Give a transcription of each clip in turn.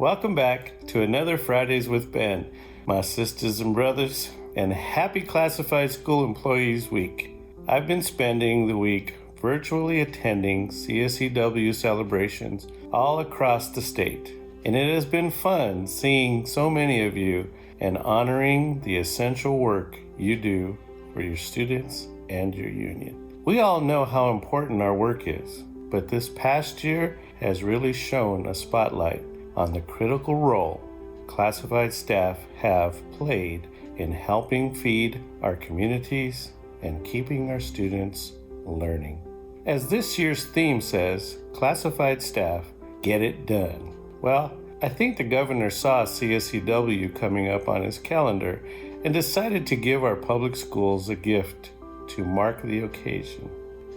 Welcome back to another Fridays with Ben, my sisters and brothers, and happy Classified School Employees Week. I've been spending the week virtually attending CSEW celebrations all across the state, and it has been fun seeing so many of you and honoring the essential work you do for your students and your union. We all know how important our work is, but this past year has really shown a spotlight on the critical role classified staff have played in helping feed our communities and keeping our students learning. As this year's theme says, classified staff get it done. Well, I think the governor saw CSEW coming up on his calendar and decided to give our public schools a gift to mark the occasion.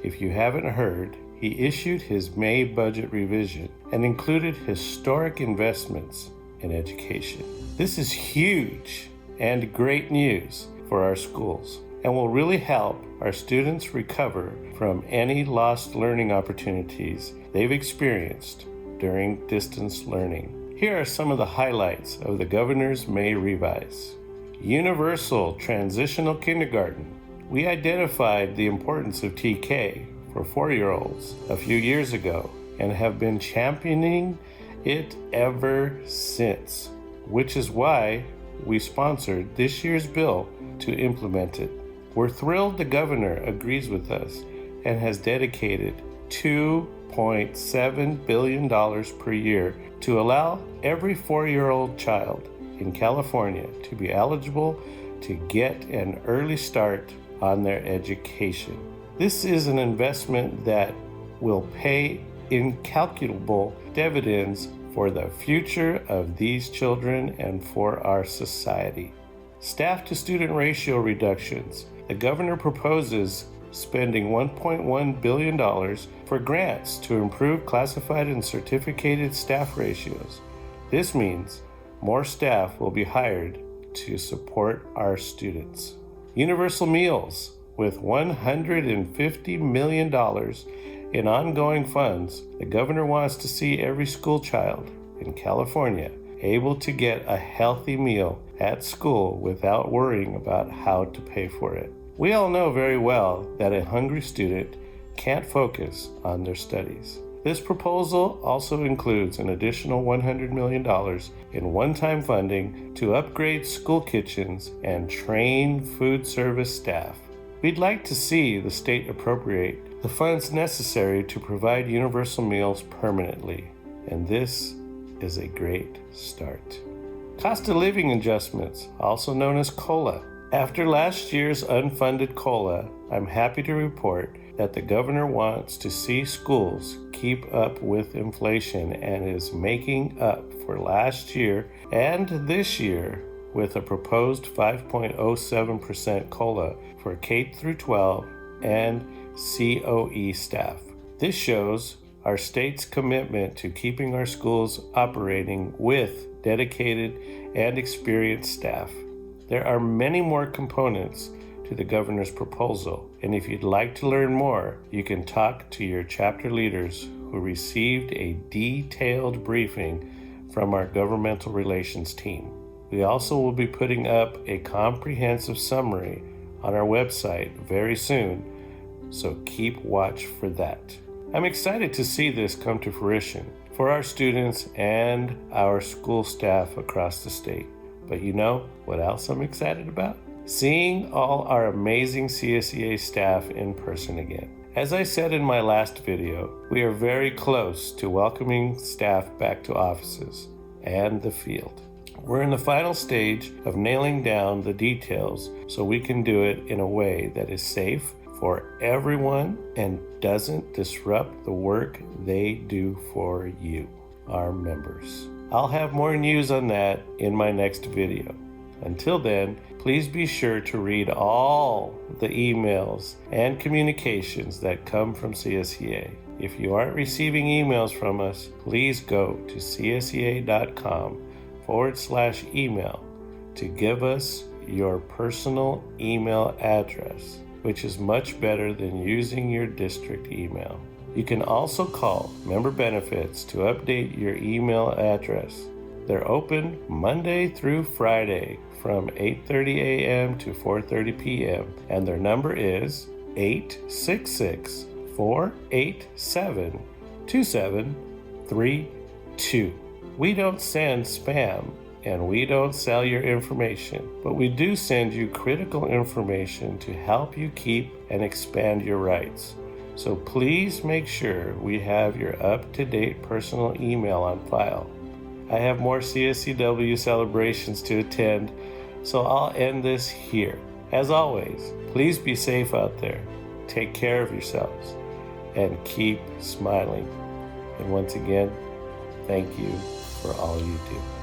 If you haven't heard, he issued his May budget revision and included historic investments in education. This is huge and great news for our schools and will really help our students recover from any lost learning opportunities they've experienced during distance learning. Here are some of the highlights of the governor's May revise. Universal Transitional Kindergarten. We identified the importance of TK for 4-year-olds a few years ago and have been championing it ever since, which is why we sponsored this year's bill to implement it. We're thrilled the governor agrees with us and has dedicated $2.7 billion per year to allow every 4-year-old child in California to be eligible to get an early start on their education. This is an investment that will pay incalculable dividends for the future of these children and for our society. Staff-to-student ratio reductions. The governor proposes spending $1.1 billion for grants to improve classified and certificated staff ratios. This means more staff will be hired to support our students. Universal meals. With $150 million in ongoing funds, the governor wants to see every school child in California able to get a healthy meal at school without worrying about how to pay for it. We all know very well that a hungry student can't focus on their studies. This proposal also includes an additional $100 million in one-time funding to upgrade school kitchens and train food service staff. We'd like to see the state appropriate the funds necessary to provide universal meals permanently, and this is a great start. Cost of living adjustments, also known as COLA. After last year's unfunded COLA, I'm happy to report that the governor wants to see schools keep up with inflation and is making up for last year and this year with a proposed 5.07% COLA for K-12 and COE staff. This shows our state's commitment to keeping our schools operating with dedicated and experienced staff. There are many more components to the governor's proposal, and if you'd like to learn more, you can talk to your chapter leaders who received a detailed briefing from our governmental relations team. We also will be putting up a comprehensive summary on our website very soon, so keep watch for that. I'm excited to see this come to fruition for our students and our school staff across the state. But you know what else I'm excited about? Seeing all our amazing CSEA staff in person again. As I said in my last video, we are very close to welcoming staff back to offices and the field. We're in the final stage of nailing down the details so we can do it in a way that is safe for everyone and doesn't disrupt the work they do for you, our members. I'll have more news on that in my next video. Until then, please be sure to read all the emails and communications that come from CSEA. If you aren't receiving emails from us, please go to csea.com/email to give us your personal email address, which is much better than using your district email. You can also call Member Benefits to update your email address. They're open Monday through Friday from 8:30 a.m. to 4:30 p.m. and their number is 866-487-2732. We don't send spam and we don't sell your information, but we do send you critical information to help you keep and expand your rights. So please make sure we have your up-to-date personal email on file. I have more CSCW celebrations to attend, so I'll end this here. As always, please be safe out there, take care of yourselves, and keep smiling. And once again, thank you for all you do.